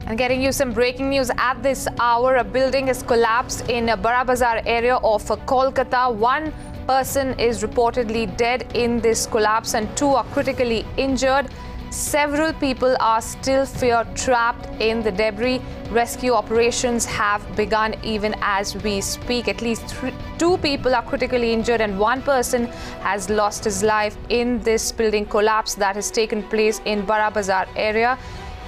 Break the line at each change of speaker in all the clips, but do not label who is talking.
And getting you some breaking news at this hour, a building has collapsed in a Burrabazar area of Kolkata. One person is reportedly dead in this collapse and two are critically injured. Several people are still feared trapped in the debris. Rescue operations have begun even as we speak. At least two people are critically injured and one person has lost his life in this building collapse that has taken place in Burrabazar area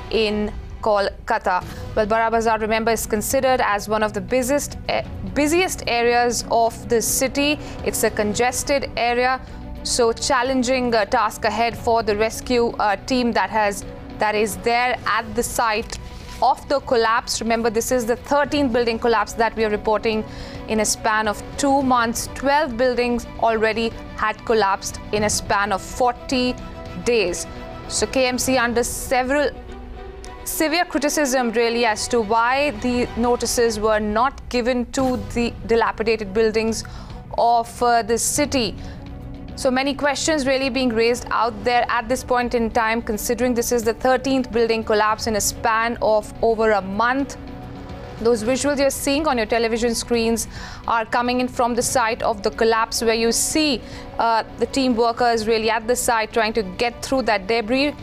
in Kolkata. Well, Burrabazar, remember, is considered as one of the busiest areas of the city. It's a congested area, so challenging task ahead for the rescue team that is there at the site of the collapse. Remember, this is the 13th building collapse that we are reporting in a span of 2 months. 12 buildings already had collapsed in a span of 40 days. So KMC under severe criticism really as to why the notices were not given to the dilapidated buildings of the city. So many questions really being raised out there at this point in time, considering this is the 13th building collapse in a span of over a month. Those visuals you're seeing on your television screens are coming in from the site of the collapse, where you see the team workers really at the site trying to get through that debris.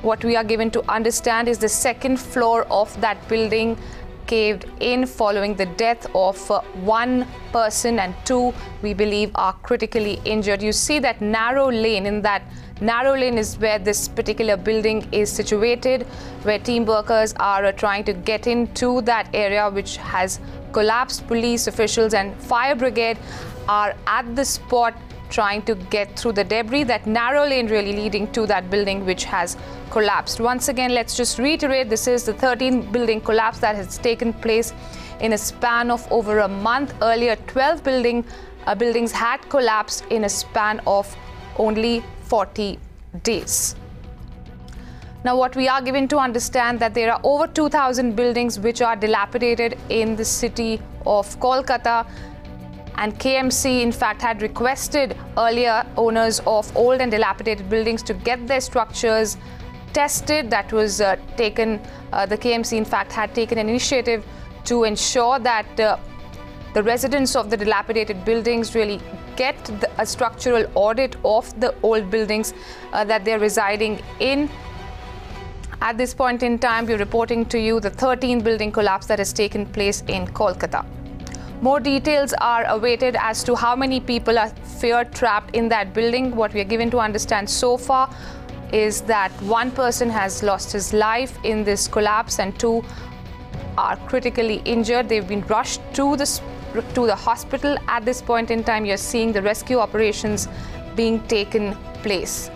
What we are given to understand is the second floor of that building caved in following the death of one person and two, we believe, are critically injured. You see that narrow lane. In that narrow lane is where this particular building is situated, where team workers are trying to get into that area which has collapsed. Police officials and fire brigade are at the spot trying to get through the debris. That narrow lane really leading to that building which has collapsed. Once again, let's just reiterate, this is the 13th building collapse that has taken place in a span of over a month. Earlier, 12 buildings had collapsed in a span of only 40 days. Now, what we are given to understand that there are over 2,000 buildings which are dilapidated in the city of Kolkata. And KMC, in fact, had requested earlier owners of old and dilapidated buildings to get their structures tested. That was taken. The KMC, in fact, had taken an initiative to ensure that the residents of the dilapidated buildings really get a structural audit of the old buildings that they're residing in. At this point in time, we're reporting to you the 13th building collapse that has taken place in Kolkata. More details are awaited as to how many people are feared trapped in that building. What we are given to understand so far is that one person has lost his life in this collapse and two are critically injured. They've been rushed to the hospital. At this point in time, you're seeing the rescue operations being taken place.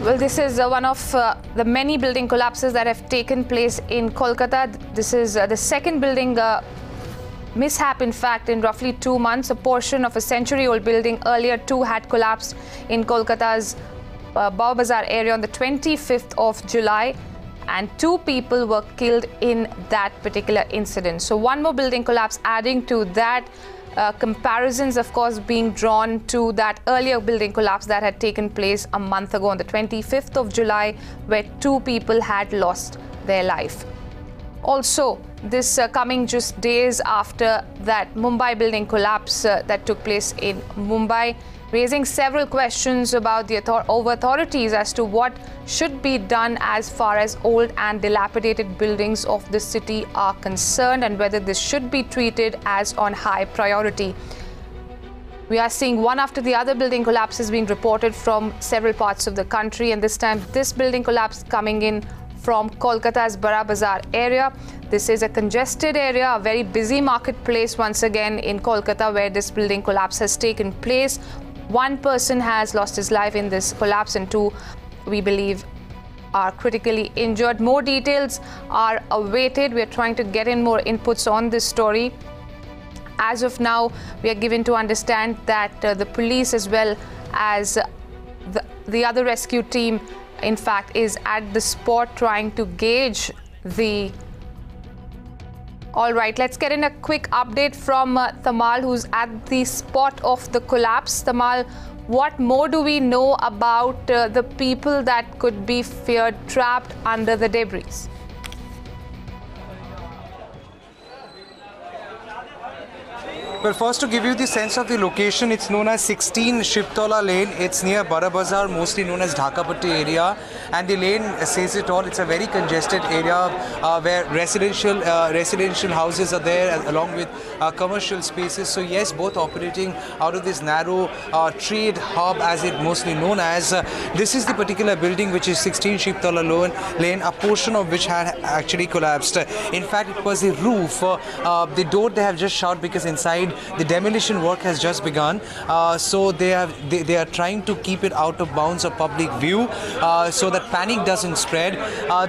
Well, this is one of the many building collapses that have taken place in Kolkata. This is the second building mishap, in fact, in roughly 2 months. A portion of a century-old building earlier too had collapsed in Kolkata's Burrabazar area on the 25th of July. And two people were killed in that particular incident. So one more building collapse adding to that. Comparisons, of course, being drawn to that earlier building collapse that had taken place a month ago on the 25th of July, where two people had lost their life. Also, this coming just days after that Mumbai building collapse that took place in Mumbai, raising several questions about the authorities as to what should be done as far as old and dilapidated buildings of the city are concerned and whether this should be treated as on high priority. We are seeing one after the other building collapses being reported from several parts of the country, and this time this building collapse coming in from Kolkata's Burrabazar area. This is a congested area, a very busy marketplace once again in Kolkata, where this building collapse has taken place. One person has lost his life in this collapse and two, we believe, are critically injured. More details are awaited. We are trying to get in more inputs on this story. As of now, we are given to understand that the police as well as the other rescue team, in fact, is at the spot trying to gauge the All right, let's get in a quick update from Tamal, who's at the spot of the collapse. Tamal, what more do we know about the people that could be feared trapped under the debris?
Well, first to give you the sense of the location, it's known as 16 Shiptola Lane. It's near Burrabazar, mostly known as Dhakapatti area. And the lane says it all. It's a very congested area where residential houses are there along with commercial spaces. So yes, both operating out of this narrow trade hub, as it mostly known as. This is the particular building which is 16 Shiptola Lane, a portion of which had actually collapsed. In fact, it was the roof. The door they have just shut because inside the demolition work has just begun, so they are trying to keep it out of bounds of public view so that panic doesn't spread.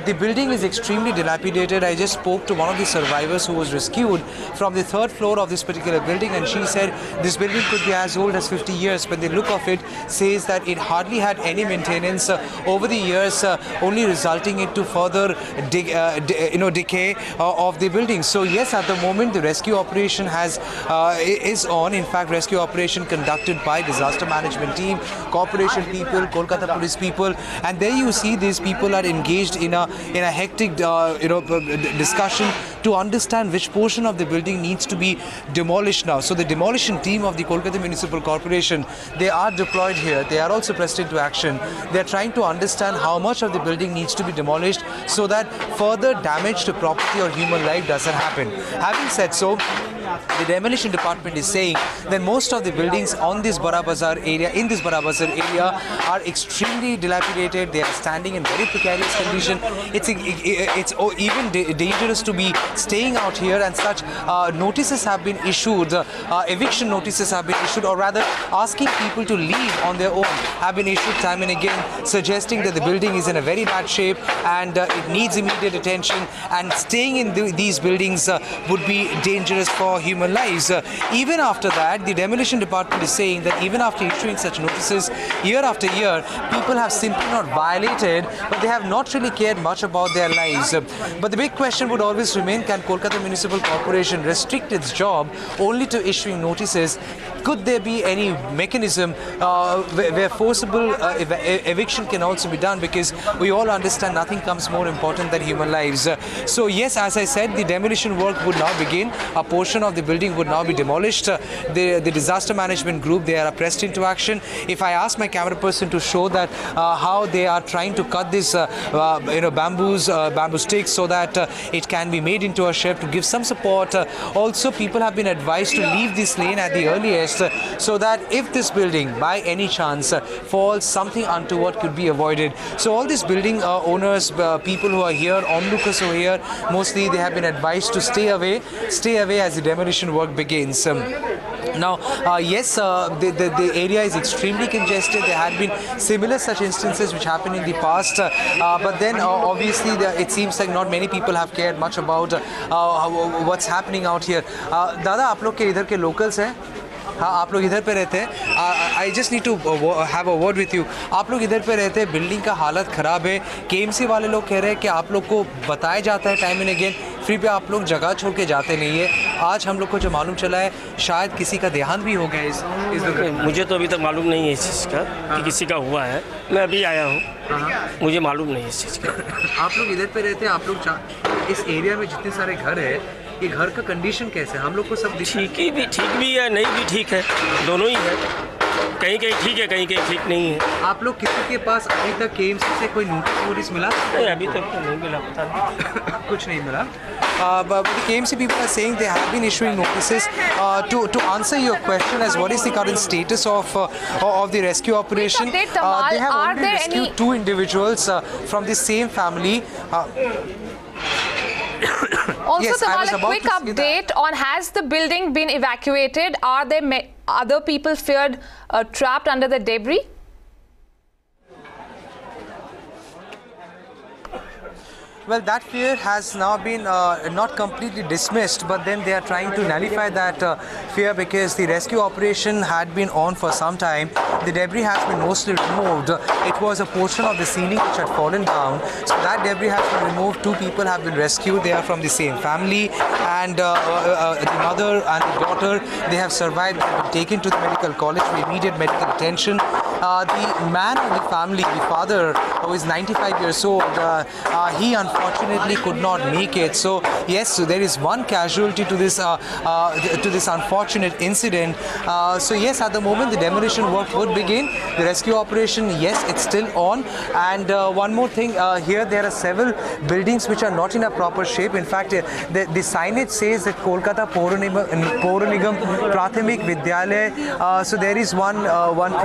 The building is extremely dilapidated. I just spoke to one of the survivors who was rescued from the third floor of this particular building, and she said this building could be as old as 50 years, but the look of it says that it hardly had any maintenance over the years, only resulting into further decay of the building. So yes, at the moment the rescue operation is on. In fact, rescue operation conducted by disaster management team, corporation people, Kolkata police people, and there you see these people are engaged in a hectic discussion to understand which portion of the building needs to be demolished now. So the demolition team of the Kolkata Municipal Corporation, they are deployed here. They are also pressed into action. They are trying to understand how much of the building needs to be demolished so that further damage to property or human life doesn't happen. Having said so, the demolition department is saying that most of the buildings on this Burrabazar area, are extremely dilapidated. They are standing in very precarious condition. It's even dangerous to be staying out here, and such notices have been issued, eviction notices have been issued, or rather asking people to leave on their own have been issued time and again, suggesting that the building is in a very bad shape and it needs immediate attention, and staying in these buildings would be dangerous for human lives. Even after that, the demolition department is saying that even after issuing such notices year after year, people have simply not violated, but they have not really cared much about their lives. But the big question would always remain, can Kolkata Municipal Corporation restrict its job only to issuing notices? Could there be any mechanism where forcible eviction can also be done? Because we all understand nothing comes more important than human lives. So yes, as I said, the demolition work would now begin. A portion of the building would now be demolished. The disaster management group, they are pressed into action. If I ask my camera person to show that how they are trying to cut this bamboo sticks so that it can be made into a shelf to give some support. Also, people have been advised to leave this lane at the earliest so that if this building by any chance falls, something untoward could be avoided. So all these building owners, people who are here, onlookers who are here, mostly they have been advised to stay away as the demolition work begins. Now, yes, the area is extremely congested. There had been similar such instances which happened in the past, but then obviously it seems like not many people have cared much about what's happening out here. Dada, आप लोग के इधर के locals हैं? हाँ, आप लोग इधर पे रहते हैं. I just need to have a word with you. आप लोग इधर पे रहते हैं, बिल्डिंग का हालत ख़राब है. केएमसी वाले लोग कह रहे हैं कि आप लोग को बताया जाता है टाइम एंड अगेन, फिर भी आप लोग जगह छोड़ के जाते नहीं है. आज हम लोग को जो मालूम चला है, शायद किसी का देहांत भी हो गया इस
मुझे तो अभी तक मालूम नहीं है इस चीज़ का कि किसी का हुआ है. मैं अभी आया हूँ, मुझे मालूम नहीं है इस चीज़ का.
आप लोग इधर पे रहते हैं, आप लोग इस एरिया में जितने सारे घर है, ये घर का कंडीशन कैसे है? हम लोग को सब
ठीक भी है, नहीं भी ठीक है, दोनों ही है. कहीं कहीं ठीक है, कहीं कहीं ठीक नहीं है.
आप लोग किसी के पास अभी तक केएमसी से कोई नोटिस मिला?
नहीं, अभी तक तो नहीं मिला, पता नहीं.
कुछ नहीं मिला. But the KMC people are saying they have been issuing notices. To answer your question as what is the current status of the rescue operation, they have already rescued 2 individuals from the same family.
Also,
yes,
Tamal, a quick update on, has the building been evacuated? Are there other people feared trapped under the debris?
Well, that fear has now been not completely dismissed, but then they are trying to nullify that fear because the rescue operation had been on for some time. the debris has been mostly removed. It was a portion of the ceiling which had fallen down. So that debris has been removed. 2 people have been rescued. They are from the same family, and the mother and the daughter, they have survived. They have been taken to the medical college for immediate medical attention. The man in the family, the father, who is 95 years old, he unfortunately could not make it. So yes, so there is one casualty to this unfortunate incident. So yes, at the moment the demolition work would begin. The rescue operation, yes, it's still on. And one more thing, here there are several buildings which are not in a proper shape. In fact, the signage says that Kolkata Pauranigam Prathamik Vidyalaya. So there is one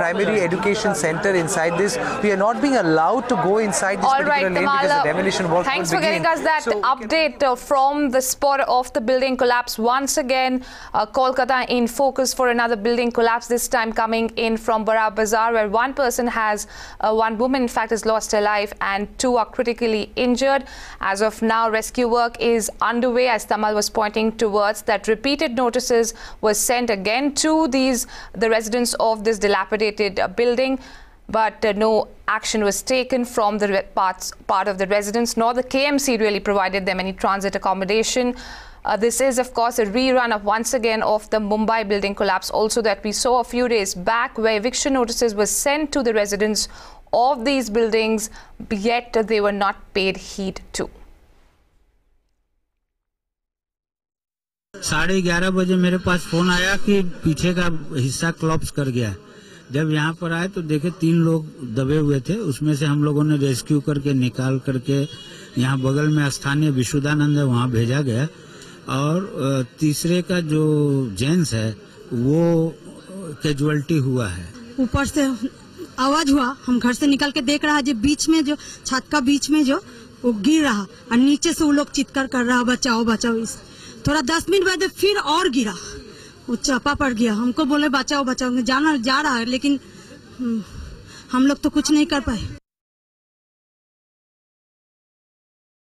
primary education center inside this. We are not being allowed to go inside this particular lane because the demolition work
thanks
would
for
begin.
getting us that update from the spot of the building collapse. Once again, Kolkata in focus for another building collapse, this time coming in from Burrabazar, where one woman in fact has lost her life and 2 are critically injured. As of now, rescue work is underway, as Tamal was pointing towards, that repeated notices were sent again to the residents of this dilapidated building, but no action was taken from the part of the residents, nor the KMC really provided them any transit accommodation. This is, of course, a rerun of once again of the Mumbai building collapse also that we saw a few days back, where eviction notices were sent to the residents of these buildings, yet they were not paid heed to.
11:30 बजे मेरे पास phone आया कि पीछे का हिस्सा क्लॉप्स कर गया। जब यहाँ पर आए तो देखे 3 लोग दबे हुए थे। उसमें से हम लोगों ने रेस्क्यू करके निकाल करके यहाँ बगल में स्थानीय विशुद्धानंद है, वहाँ भेजा गया। और तीसरे का जो जेंट्स है वो कैजुअल्टी हुआ है।
ऊपर से आवाज हुआ, हम घर से निकल के देख रहा है, जो बीच में जो छत का बीच में जो वो गिर रहा और नीचे से वो लोग चित्कार कर रहा, बचाओ बचाओ। थोड़ा 10 मिनट बाद फिर और गिरा, वो चापा पड़ गया। हमको बोले बचाओ बचाओ, जाना जा रहा है, लेकिन हम लोग तो कुछ नहीं कर पाए।